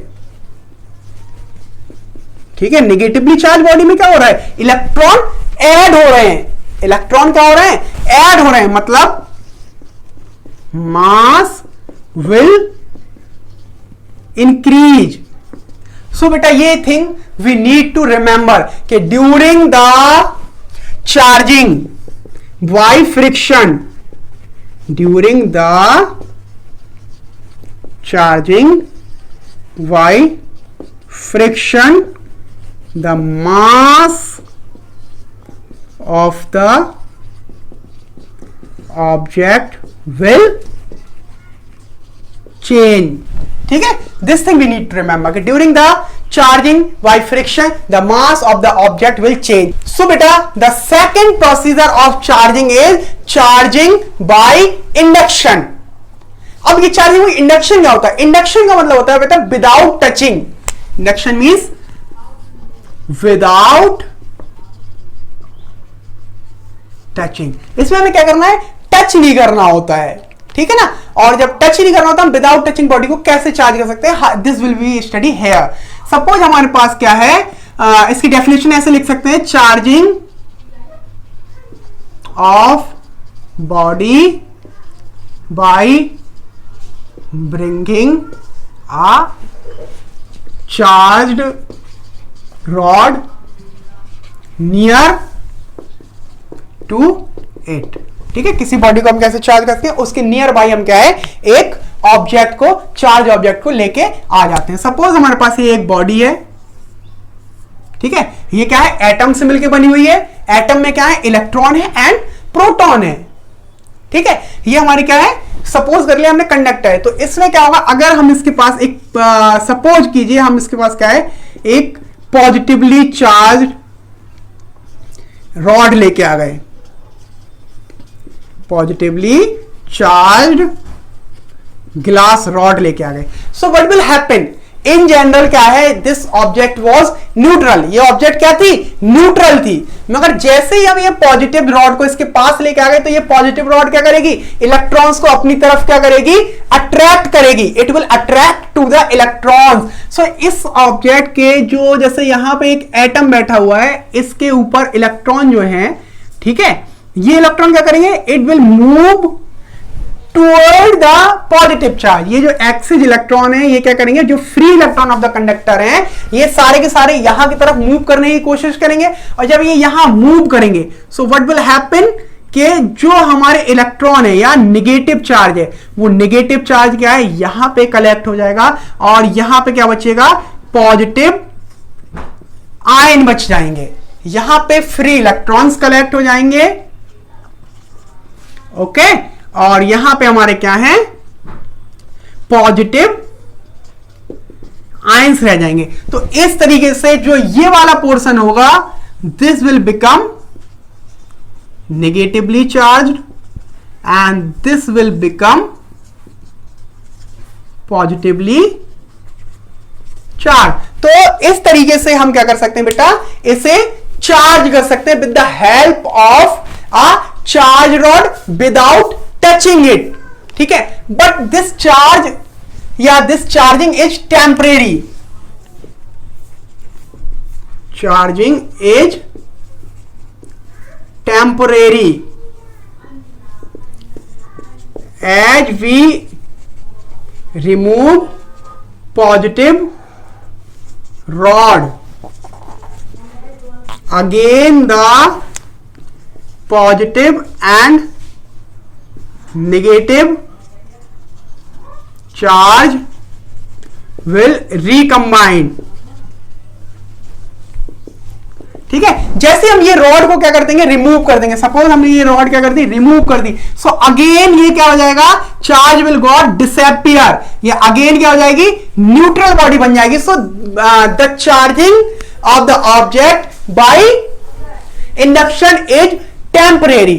ठीक है, निगेटिवली चार्ज बॉडी में क्या हो रहा है? इलेक्ट्रॉन ऐड हो रहे हैं, इलेक्ट्रॉन क्या हो रहे हैं, ऐड हो रहे हैं, मतलब मास विल इंक्रीज। सो बेटा ये thing we need to remember कि during the charging by friction, during the charging by friction the mass of the object will change. ठीक है, this thing we need to remember कि during the charging by friction the mass of the object will change. So beta the second procedure of charging is charging by induction. अब ये charging by induction क्या होता है, induction का मतलब होता है बेटा without touching, induction means without touching. इसमें हमें क्या करना है, टच नहीं करना होता है, ठीक है ना। और जब टच नहीं करना होता हम विदाउट टचिंग बॉडी को कैसे चार्ज कर सकते हैं, this will be study here. Suppose हमारे पास क्या है, इसकी डेफिनेशन ऐसे लिख सकते हैं, charging of body by bringing a charged rod near to it. ठीक है, किसी बॉडी को हम कैसे चार्ज करते हैं, उसके नियर बाई हम क्या है, एक ऑब्जेक्ट को, चार्ज ऑब्जेक्ट को लेके आ जाते हैं। सपोज हमारे पास ये एक बॉडी है, ठीक है, ये क्या है, एटम से मिलकर बनी हुई है। एटम में क्या है, इलेक्ट्रॉन है एंड प्रोटॉन है। ठीक है, ये हमारी क्या है, सपोज कर लिया हमने कंडक्टर है, तो इसमें क्या होगा, अगर हम इसके पास एक सपोज कीजिए हम इसके पास क्या है, एक पॉजिटिवली चार्ज रॉड लेके आ गए, पॉजिटिवली चार्ज ग्लास रॉड लेके आ गए। सो what will happen in general क्या है, दिस ऑब्जेक्ट वाज न्यूट्रल, ये ऑब्जेक्ट क्या थी, न्यूट्रल थी। मगर जैसे ही हम ये पॉजिटिव रॉड को इसके पास लेके आ गए, तो ये पॉजिटिव रॉड क्या करेगी, इलेक्ट्रॉन्स को अपनी तरफ क्या करेगी, अट्रैक्ट करेगी, it will attract to the electrons. So इस ऑब्जेक्ट के जो, जैसे यहां पे एक एटम बैठा हुआ है, इसके ऊपर इलेक्ट्रॉन जो है, ठीक है, ये इलेक्ट्रॉन क्या करेंगे, it will move toward the positive charge. ये जो एक्सिस इलेक्ट्रॉन है, ये क्या करेंगे, जो free electron of the conductor हैं, ये सारे के सारे यहां की तरफ मूव करने की कोशिश करेंगे। और जब ये यहां मूव करेंगे, सो व्हाट विल हैपन कि जो हमारे इलेक्ट्रॉन है या नेगेटिव चार्ज है, वो नेगेटिव चार्ज क्या है, यहां पे कलेक्ट हो जाएगा और यहां पे क्या बचेगा, पॉजिटिव आयन बच जाएंगे, यहां पे फ्री इलेक्ट्रॉन्स कलेक्ट हो जाएंगे। ओके, और यहां पे हमारे क्या है, पॉजिटिव आयंस रह जाएंगे। तो इस तरीके से जो ये वाला पोर्शन होगा, this will become negatively charged and this will become positively charge. तो इस तरीके से हम क्या कर सकते हैं बेटा, इसे चार्ज कर सकते हैं with the help of a charge rod without touching it. ठीक है, बट दिस चार्ज या this charging is temporary, charging is temporary as we remove positive rod, again the positive and negative charge will recombine। ठीक है, जैसे हम ये rod को क्या कर देंगे, रिमूव कर देंगे। सपोज हमने ये रॉड क्या कर दी, रिमूव कर दी, सो अगेन ये क्या हो जाएगा, चार्ज विल गॉट डिसअपियर, ये अगेन क्या हो जाएगी, न्यूट्रल बॉडी बन जाएगी। So the charging of the object by induction is temporary.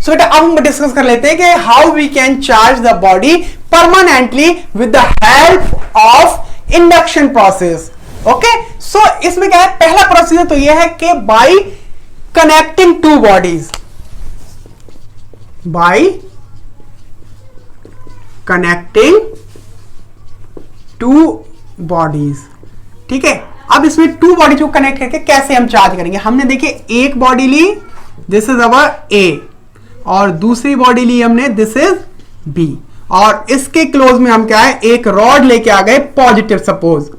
सो बेटा अब हम डिस्कस कर लेते हैं कि how we can charge the body permanently with the help of induction process. Okay, so इसमें क्या है, पहला प्रोसीजर तो यह है कि by connecting two bodies, by connecting two bodies. ठीक है, अब इसमें टू बॉडी को कनेक्ट करके कैसे हम चार्ज करेंगे, हमने देखिए एक बॉडी ली, दिस इज अवर ए, और दूसरी बॉडी ली हमने, दिस इज बी, और इसके क्लोज में हम क्या है, एक रॉड लेके आ गए पॉजिटिव सपोज,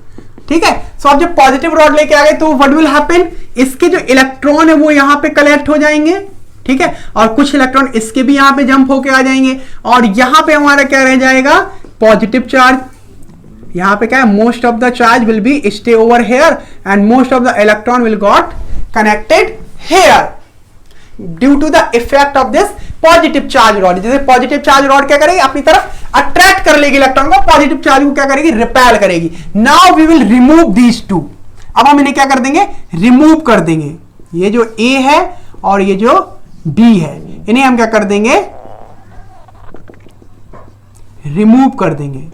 ठीक है। सो अब जब पॉजिटिव रॉड लेके आ गए तो व्हाट विल हैपन, इसके जो इलेक्ट्रॉन है वो यहां पे कलेक्ट हो जाएंगे, ठीक है, और कुछ इलेक्ट्रॉन इसके भी यहां पे जंप होके आ जाएंगे, और यहां पे हमारा क्या रह जाएगा, पॉजिटिव चार्ज। यहां पे क्या है, most of the charge will be stay over here and most of the electron will got connected here due to the effect of this positive charge rod. जैसे पॉजिटिव चार्ज रॉड क्या करेगी, अपनी तरफ attract कर लेगी electron को, positive charge को क्या करेगी, रिपेल करेगी। Now we will remove these two, अब हम इन्हें क्या कर देंगे, रिमूव कर देंगे। ये जो ए है और ये जो बी है, इन्हें हम क्या कर देंगे, रिमूव कर देंगे,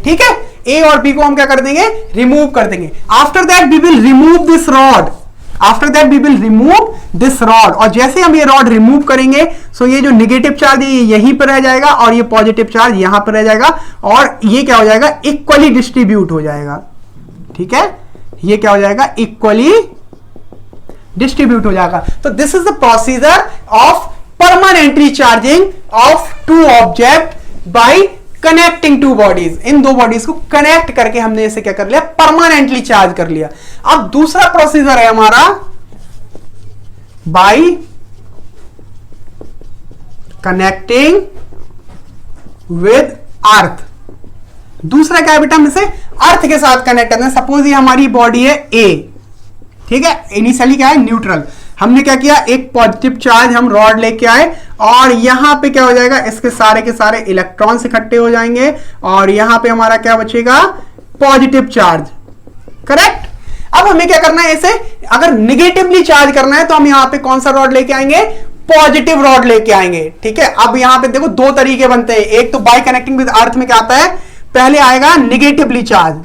ठीक है। ए और बी को हम क्या कर देंगे, रिमूव कर देंगे। After that we will remove this rod, after that we will remove this rod, और जैसे हम ये रॉड रिमूव करेंगे सो ये जो नेगेटिव चार्ज है ये यहीं पर रह जाएगा और ये पॉजिटिव चार्ज यहां पर रह जाएगा, और ये क्या हो जाएगा, इक्वली डिस्ट्रीब्यूट हो जाएगा, ठीक है। ये क्या हो जाएगा, इक्वली डिस्ट्रीब्यूट हो जाएगा। तो this is the procedure of permanently charging of two object by connecting two bodies. इन दो बॉडीज को कनेक्ट करके हमने इसे क्या कर लिया, परमानेंटली चार्ज कर लिया। अब दूसरा प्रोसीजर है हमारा बाय कनेक्टिंग विद अर्थ। दूसरा क्या है बेटा, हम इसे अर्थ के साथ कनेक्ट करते हैं। सपोज ये हमारी बॉडी है ए, ठीक है, इनिशियली क्या है, न्यूट्रल। हमने क्या किया, एक पॉजिटिव चार्ज हम रॉड लेके आए और यहां पे क्या हो जाएगा, इसके सारे के सारे इलेक्ट्रॉन्स इकट्ठे हो जाएंगे और यहां पे हमारा क्या बचेगा, पॉजिटिव चार्ज, करेक्ट। अब हमें क्या करना है, इसे अगर निगेटिवली चार्ज करना है तो हम यहां पे कौन सा रॉड लेके आएंगे, पॉजिटिव रॉड लेके आएंगे, ठीक है। अब यहां पे देखो दो तरीके बनते हैं, एक तो बाय कनेक्टिंग विद अर्थ में क्या आता है, पहले आएगा निगेटिवली चार्ज।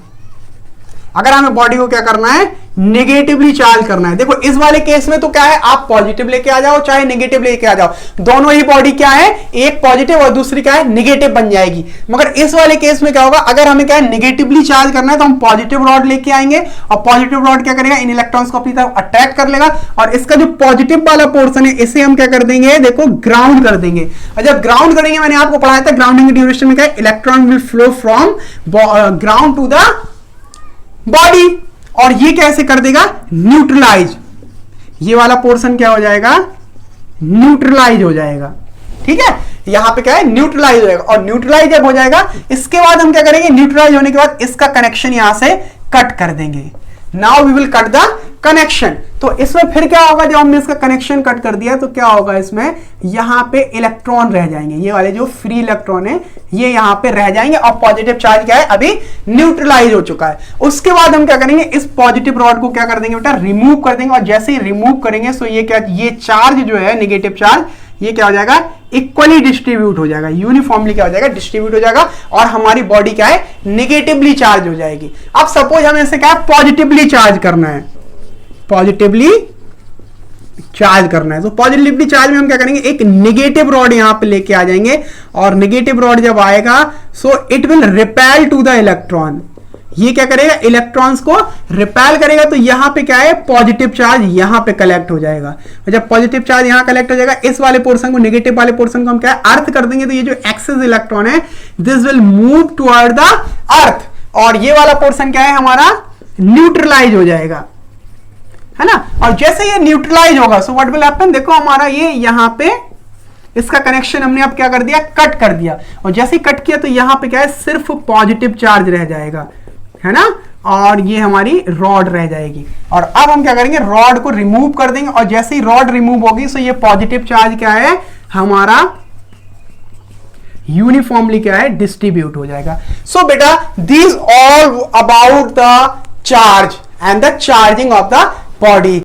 अगर हमें बॉडी को क्या करना है, नेगेटिवली चार्ज करना है। देखो इस वाले केस में तो क्या है, आप पॉजिटिव लेके आ जाओ चाहे नेगेटिव लेके आ जाओ, दोनों ही बॉडी क्या है, एक पॉजिटिव और दूसरी क्या है, नेगेटिव बन जाएगी। मगर इस वाले केस में क्या होगा, अगर हमें क्या है, नेगेटिवली चार्ज करना है तो हम पॉजिटिव रॉड लेके आएंगे और पॉजिटिव रॉड क्या करेगा, इन इलेक्ट्रॉन्स को अपनी तरफ अट्रैक्ट कर लेगा और इसका जो पॉजिटिव वाला पोर्शन है इसे हम क्या कर देंगे, देखो ग्राउंड कर देंगे। और जब ग्राउंड करेंगे, मैंने आपको पढ़ाया था ग्राउंडिंग के ड्यूरेशन में क्या है, electron will flow from ground to the body, और ये कैसे कर देगा, न्यूट्रलाइज। ये वाला पोर्शन क्या हो जाएगा, न्यूट्रलाइज हो जाएगा, ठीक है। यहां पे क्या है, न्यूट्रलाइज हो जाएगा, और न्यूट्रलाइज जब हो जाएगा इसके बाद हम क्या करेंगे, न्यूट्रलाइज होने के बाद इसका कनेक्शन यहां से कट कर देंगे। Now we will cut the connection. तो इसमें फिर क्या होगा, जब हमने इसका कनेक्शन कट कर दिया तो क्या होगा, इसमें यहां पे इलेक्ट्रॉन रह जाएंगे, ये वाले जो फ्री इलेक्ट्रॉन है ये यहां पे रह जाएंगे और पॉजिटिव चार्ज क्या है, अभी न्यूट्रलाइज हो चुका है। उसके बाद हम क्या करेंगे, इस पॉजिटिव रॉड को क्या कर देंगे बेटा, रिमूव कर देंगे, और जैसे ही रिमूव करेंगे सो ये क्या, ये चार्ज जो है नेगेटिव चार्ज, ये क्या हो जाएगा, इक्वली डिस्ट्रीब्यूट हो जाएगा, यूनिफॉर्मली क्या हो जाएगा, डिस्ट्रीब्यूट हो जाएगा, और हमारी बॉडी क्या है, नेगेटिवली चार्ज हो जाएगी। अब सपोज हमें इसे क्या है, पॉजिटिवली चार्ज करना है, पॉजिटिवली चार्ज करना है। तो पॉजिटिवली चार्ज में हम क्या करेंगे, एक नेगेटिव रॉड यहां पे लेके आ जाएंगे, और नेगेटिव रॉड जब आएगा so it will repel to the electron. ये क्या करेगा, इलेक्ट्रॉन्स को रिपेल करेगा, तो यहां पे क्या है, पॉजिटिव चार्ज यहां पे कलेक्ट हो जाएगा। और जब पॉजिटिव चार्ज यहां कलेक्ट हो जाएगा, इस वाले पोर्शन को, नेगेटिव वाले पोर्शन को हम क्या है, अर्थ कर देंगे। तो ये जो एक्सेस इलेक्ट्रॉन है this will move toward the earth, और ये वाला पोर्शन क्या है हमारा, न्यूट्रलाइज हो जाएगा, है ना। और जैसे ये न्यूट्रलाइज होगा सो व्हाट विल हैपन, देखो हमारा ये यहां पे इसका कनेक्शन हमने अब क्या कर दिया, कट कर दिया, और जैसे ही कट किया तो यहां पे क्या है, सिर्फ पॉजिटिव चार्ज रह जाएगा, है ना, और ये हमारी रॉड रह जाएगी। और अब हम क्या करेंगे, रॉड को रिमूव कर देंगे, और जैसे ही रॉड रिमूव होगी सो ये पॉजिटिव चार्ज क्या है हमारा, यूनिफॉर्मली क्या है, डिस्ट्रीब्यूट हो जाएगा। सो बेटा this all about the charge and the charging of the body.